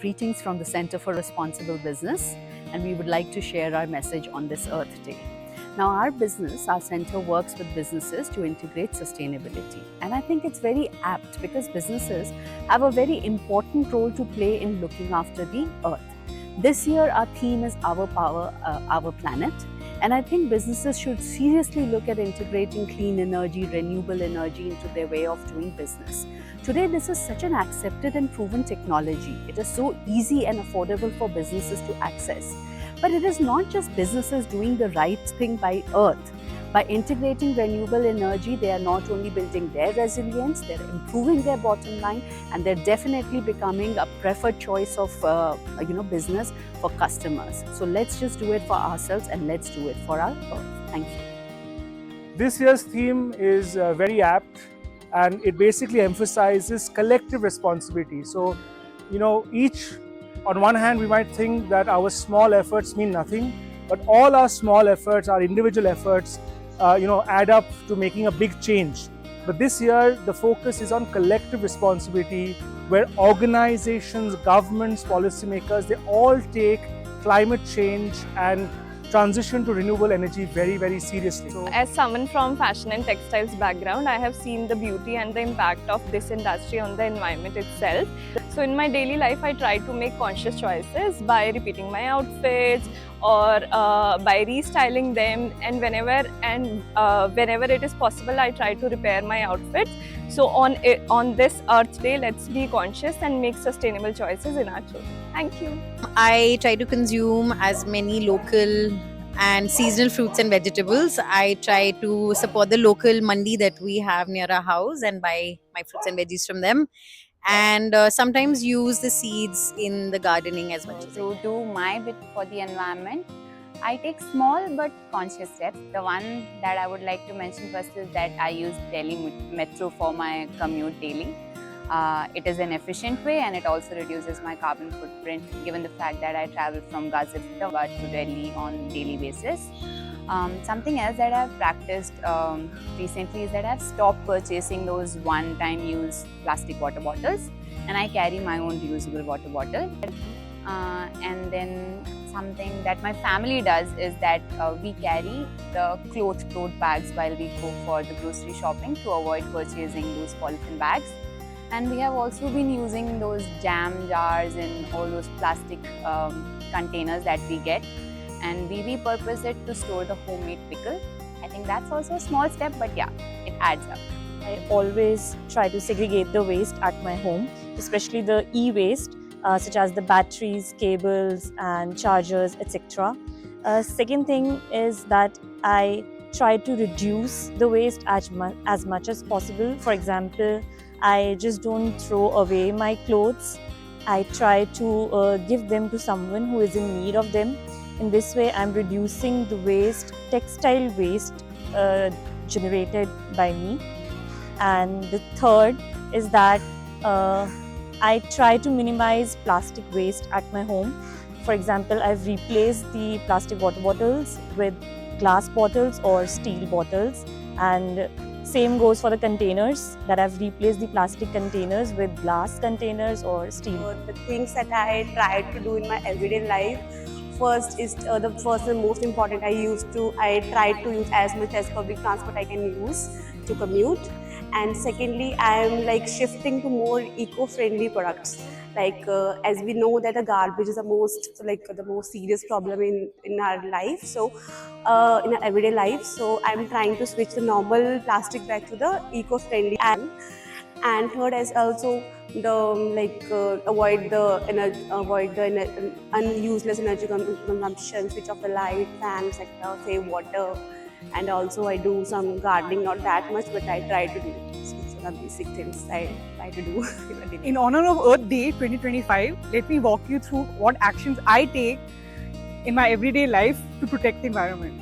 Greetings from the Center for Responsible Business, and we would like to share our message on this Earth Day. Now, our center works with businesses to integrate sustainability. And I think it's very apt because businesses have a very important role to play in looking after the Earth. This year, our theme is Our Power, Our Planet. And I think businesses should seriously look at integrating clean energy, renewable energy into their way of doing business. Today, this is such an accepted and proven technology. It is so easy and affordable for businesses to access. But it is not just businesses doing the right thing by Earth. By integrating renewable energy, they are not only building their resilience, they're improving their bottom line, and they're definitely becoming a preferred choice of business for customers. So let's just do it for ourselves and let's do it for our Earth. Thank you. This year's theme is very apt, and it basically emphasizes collective responsibility. So, on one hand, we might think that our small efforts mean nothing, but all our small efforts, our individual efforts, add up to making a big change. But this year, the focus is on collective responsibility, where organizations, governments, policymakers, they all take climate change and transition to renewable energy very, very seriously. So, as someone from fashion and textiles background, I have seen the beauty and the impact of this industry on the environment itself. So in my daily life, I try to make conscious choices by repeating my outfits or by restyling them, and whenever it is possible, I try to repair my outfits. So on this Earth Day, let's be conscious and make sustainable choices in our clothing. Thank you. I try to consume as many local and seasonal fruits and vegetables. I try to support the local mandi that we have near our house and buy my fruits and veggies from them. And sometimes use the seeds in the gardening as much as to do my bit for the environment. I take small but conscious steps. The one that I would like to mention first is that I use Delhi Metro for my commute daily. It is an efficient way, and it also reduces my carbon footprint given the fact that I travel from Ghaziabad to Delhi on daily basis. Something else that I've practiced recently is that I've stopped purchasing those one-time use plastic water bottles, and I carry my own reusable water bottle. And then something that my family does is that we carry the cloth tote bags while we go for the grocery shopping to avoid purchasing those polythene bags. And we have also been using those jam jars and all those plastic containers that we get, and we repurpose it to store the homemade pickle. I think that's also a small step, but yeah, it adds up. I always try to segregate the waste at my home, especially the e-waste, such as the batteries, cables and chargers, etc. Second thing is that I try to reduce the waste as much as possible. For example, I just don't throw away my clothes. I try to give them to someone who is in need of them. In this way, I'm reducing the waste, textile waste generated by me. And the third is that I try to minimize plastic waste at my home. For example, I've replaced the plastic water bottles with glass bottles or steel bottles, and same goes for the containers, that I've replaced the plastic containers with glass containers or steel. The things that I try to do in my everyday life, first is the first and most important. I try to use as much as public transport I can use to commute. And secondly, I am shifting to more eco-friendly products. As we know that the garbage is the most serious problem in our life. So in our everyday life, so I'm trying to switch the normal plastic bag to the eco-friendly. And third is also the avoid the useless energy consumption, switch off the light, fan, etc., save water. And also I do some gardening, not that much, but I try to do it. So these are the basic things I try to do. In honor of Earth Day 2025, let me walk you through what actions I take in my everyday life to protect the environment.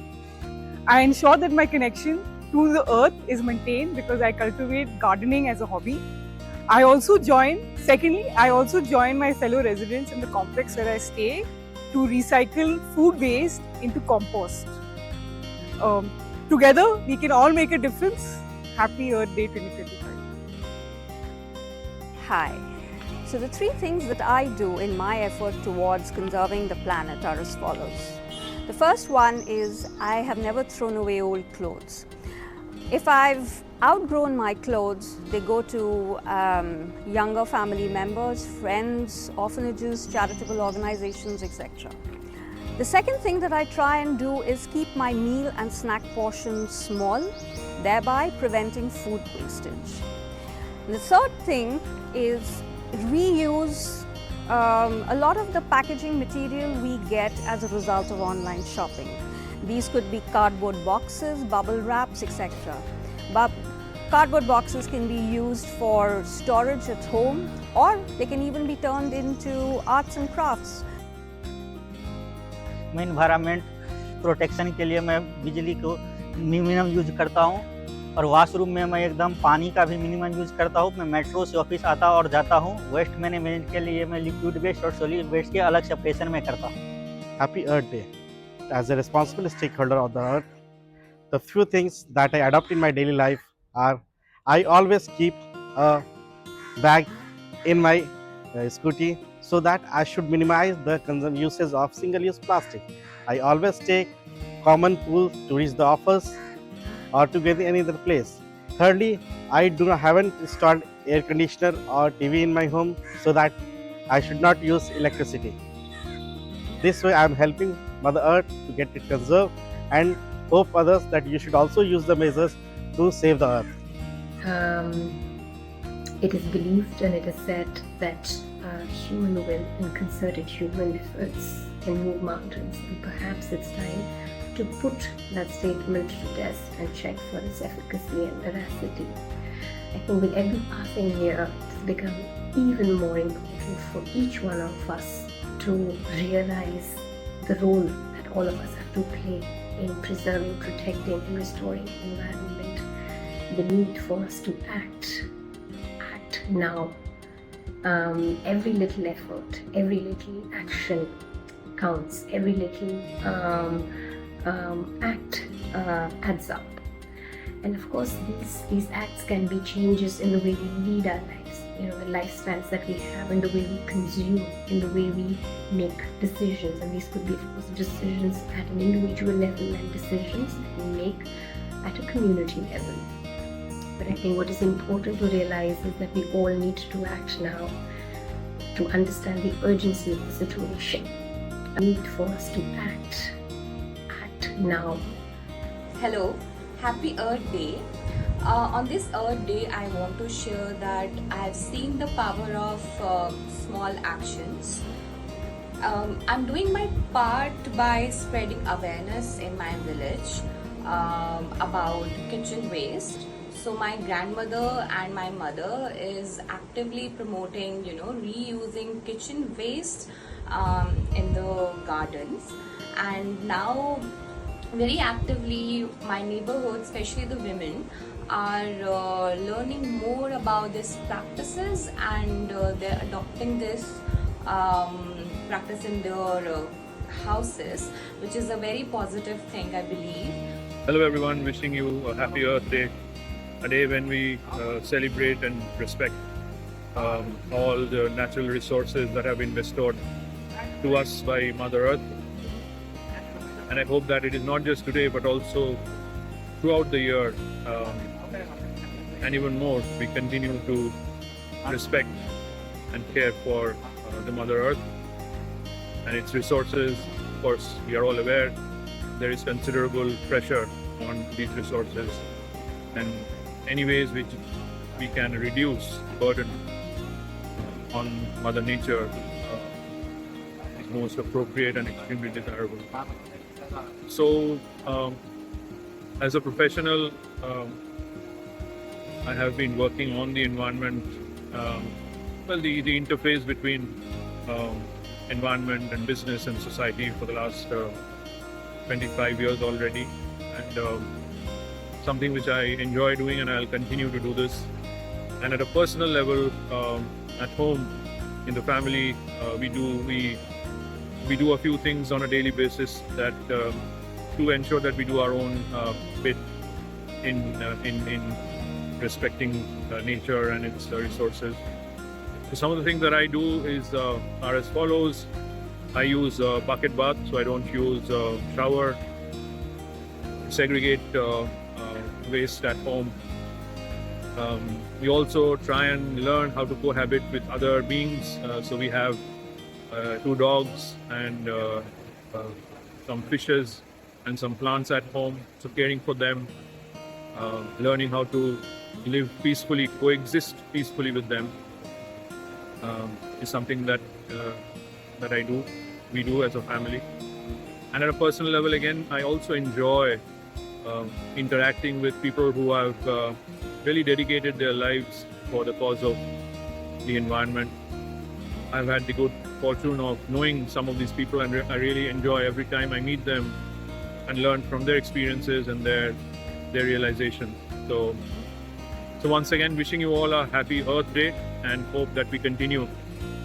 I ensure that my connection to the earth is maintained because I cultivate gardening as a hobby. I also join my fellow residents in the complex where I stay to recycle food waste into compost. Together, we can all make a difference. Happy Earth Day 2025. Hi, So the three things that I do in my effort towards conserving the planet are as follows. The first one is I have never thrown away old clothes. If I've outgrown my clothes, they go to younger family members, friends, orphanages, charitable organizations, etc. The second thing that I try and do is keep my meal and snack portions small, thereby preventing food wastage. The third thing is reuse a lot of the packaging material we get as a result of online shopping. These could be cardboard boxes, bubble wraps, etc. But cardboard boxes can be used for storage at home, or they can even be turned into arts and crafts. मैं environment protection के लिए मैं बिजली को minimum use करता हूँ और washroom में मैं एकदम पानी का भी मिनिमम यूज करता हूँ। मैं मेट्रो से ऑफिस आता और जाता हूँ। वेस्ट मैनेजमेंट के लिए मैं लिक्विड वेस्ट और सॉलिड वेस्ट के अलग सेपरेशन में करता हूँ। Happy Earth Day. As a responsible stakeholder of the earth, the few things that I adopt in my daily life are I always keep a bag in my scooty so that I should minimize the usage of single-use plastic. I always take common pools to reach the office or to get any other place. Thirdly, I haven't installed air conditioner or TV in my home so that I should not use electricity. This way I am helping Mother Earth to get it conserved and hope others that you should also use the measures to save the earth. It is believed and it is said that human will and concerted human efforts can move mountains, and perhaps it's time to put that statement to test and check for its efficacy and veracity. I think with every passing year, it's become even more important for each one of us to realize the role that all of us have to play in preserving, protecting and restoring the environment. The need for us to act now. Every little effort, every little action counts, every little act adds up. And of course these acts can be changes in the way we lead our lives, the lifestyles that we have, in the way we consume, in the way we make decisions. And these could be, of course, decisions at an individual level and decisions that we make at a community level. But I think what is important to realize is that we all need to act now to understand the urgency of the situation. A need for us to act now. Hello, Happy Earth Day. On this Earth Day, I want to share that I have seen the power of small actions. I'm doing my part by spreading awareness in my village about kitchen waste. So my grandmother and my mother is actively promoting, reusing kitchen waste in the gardens. And now very actively my neighborhood, especially the women, are learning more about these practices, and they're adopting this practice in their houses, which is a very positive thing, I believe. Hello everyone, wishing you a happy Earth Day, a day when we celebrate and respect all the natural resources that have been bestowed to us by Mother Earth. And I hope that it is not just today but also throughout the year, and even more, we continue to respect and care for the Mother Earth and its resources. Of course, we are all aware there is considerable pressure on these resources, and any ways which we can reduce burden on Mother Nature is most appropriate and extremely desirable. So, as a professional, I have been working on the environment, the interface between environment and business and society for the last 25 years already, and something which I enjoy doing, and I'll continue to do this. And at a personal level, at home, in the family, we do a few things on a daily basis that to ensure that we do our own bit in respecting nature and its resources. So some of the things that I do are as follows. I use bucket bath, so I don't use shower. Segregate waste at home. We also try and learn how to cohabit with other beings. So we have 2 dogs and some fishes and some plants at home. So caring for them, learning how to live peacefully, coexist peacefully with them is something that I do. We do as a family. And at a personal level, again, I also enjoy interacting with people who have really dedicated their lives for the cause of the environment. I've had the good fortune of knowing some of these people, and I really enjoy every time I meet them and learn from their experiences and their realizations. So once again, wishing you all a happy Earth Day, and hope that we continue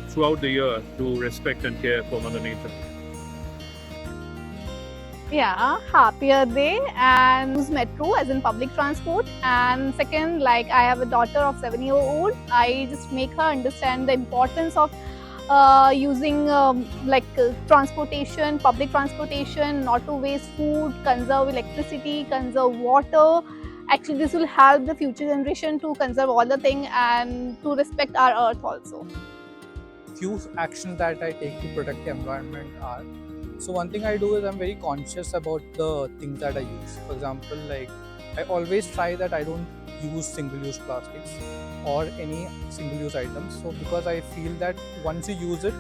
throughout the year to respect and care for Mother Nature. Yeah, happier day and use metro as in public transport. And second, like I have a daughter of 7-year-old, I just make her understand the importance of using transportation, public transportation, not to waste food, conserve electricity, conserve water. Actually, this will help the future generation to conserve all the things and to respect our earth also. Few actions that I take to protect the environment are, so one thing I do is I'm very conscious about the things that I use. For example, like I always try that I don't use single-use plastics or any single-use items. So because I feel that once you use it,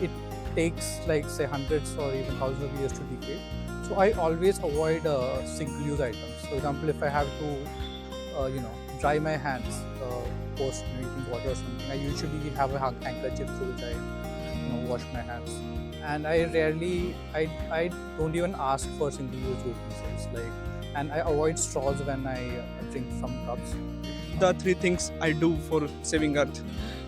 it takes like say hundreds or even thousands of years to degrade. So I always avoid single-use items. For example, if I have to, dry my hands post eating water or something, I usually have a handkerchief through which I, wash my hands. And I don't even ask for single-use utensils, and I avoid straws when I drink from cups. The 3 things I do for saving Earth.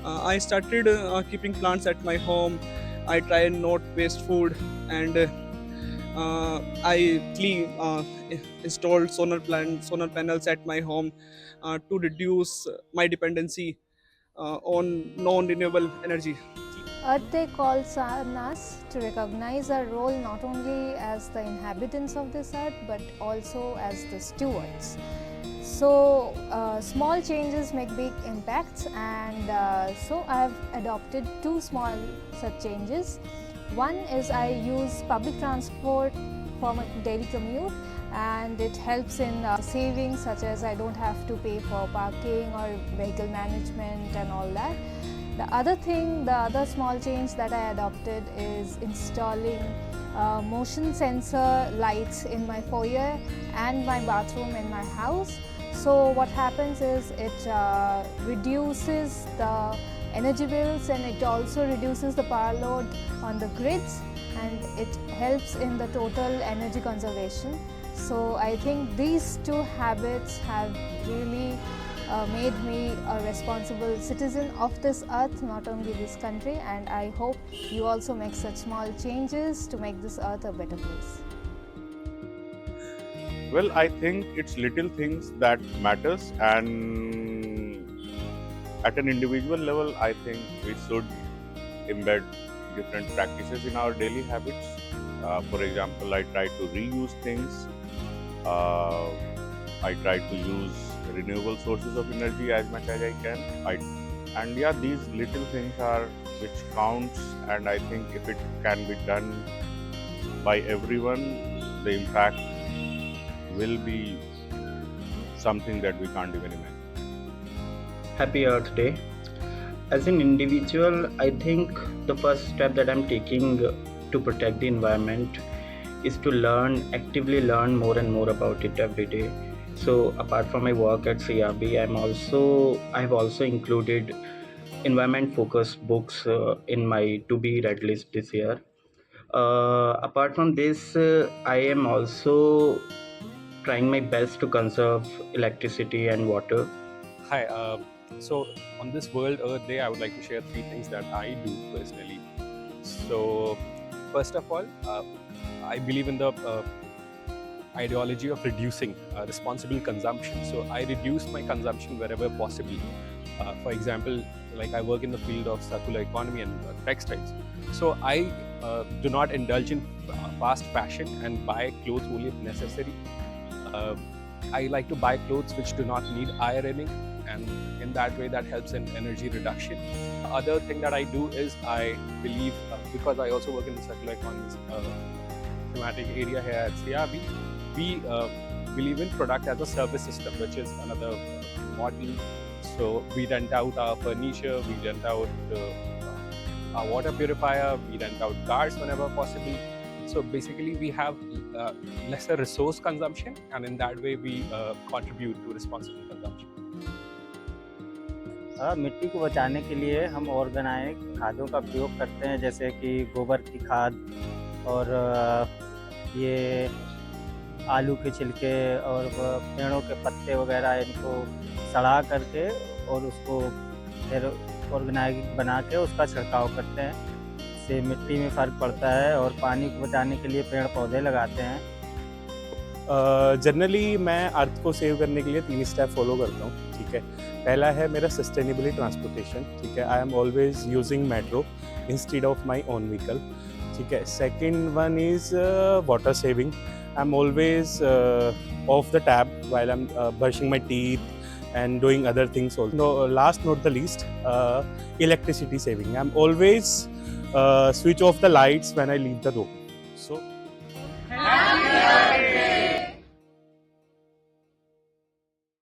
I started keeping plants at my home. I try and not waste food, and I installed solar panels at my home to reduce my dependency on non-renewable energy. Earth Day calls on us to recognize our role not only as the inhabitants of this earth but also as the stewards. So small changes make big impacts, and so I have adopted 2 small such changes. One is I use public transport for my daily commute, and it helps in savings, such as I don't have to pay for parking or vehicle management and all that. The other small change that I adopted is installing motion sensor lights in my foyer and my bathroom in my house. So what happens is it reduces the energy bills, and it also reduces the power load on the grids, and it helps in the total energy conservation. So I think these 2 habits have really made me a responsible citizen of this earth, not only this country, and I hope you also make such small changes to make this earth a better place. Well, I think it's little things that matters, and at an individual level, I think we should embed different practices in our daily habits. For example, I try to reuse things. I try to use renewable sources of energy as much as I can. And yeah, these little things are which counts, and I think if it can be done by everyone, the impact will be something that we can't even imagine. Happy Earth Day. As an individual, I think the first step that I'm taking to protect the environment is to actively learn more and more about it every day. So apart from my work at CRB, I have also included environment focused books in my to be read list this year. Apart from this, I am also trying my best to conserve electricity and water. Hi, so on this World Earth Day, I would like to share 3 things that I do personally. So first of all, I believe in the ideology of reducing responsible consumption. So I reduce my consumption wherever possible. For example, like I work in the field of circular economy and textiles. So I do not indulge in fast fashion and buy clothes only if necessary. I like to buy clothes which do not need ironing, and in that way that helps in energy reduction. The other thing that I do is I believe, because I also work in the circular economy thematic area here at CRB, we believe in product as a service system, which is another model. So we rent out our furniture, we rent out our water purifier, we rent out cars whenever possible. So basically we have lesser resource consumption, and in that way we contribute to responsible consumption. मिट्टी को बचाने के लिए हम ऑर्गेनाइक खादों का प्रयोग करते हैं, जैसे कि गोबर की खाद और ये आलू के छिलके और पेड़ों के पत्ते वगैरह, इनको सड़ा करके और उसको फिर ऑर्गेनाइक बना के उसका छिड़काव करते हैं। इससे मिट्टी में फ़र्क पड़ता है और पानी को बचाने के लिए पेड़ पौधे लगाते हैं। जनरली मैं अर्थ को सेव करने के लिए 3 स्टेप फॉलो करता हूँ, ठीक है। पहला है मेरा सस्टेनेबली ट्रांसपोर्टेशन, ठीक है। I am always using metro instead of my own vehicle, ठीक है। Second one is water saving. I am always of the tap while I'm brushing my teeth and doing other things also. No, last not the least, electricity saving. I'm always switch off the lights when I leave the room. So.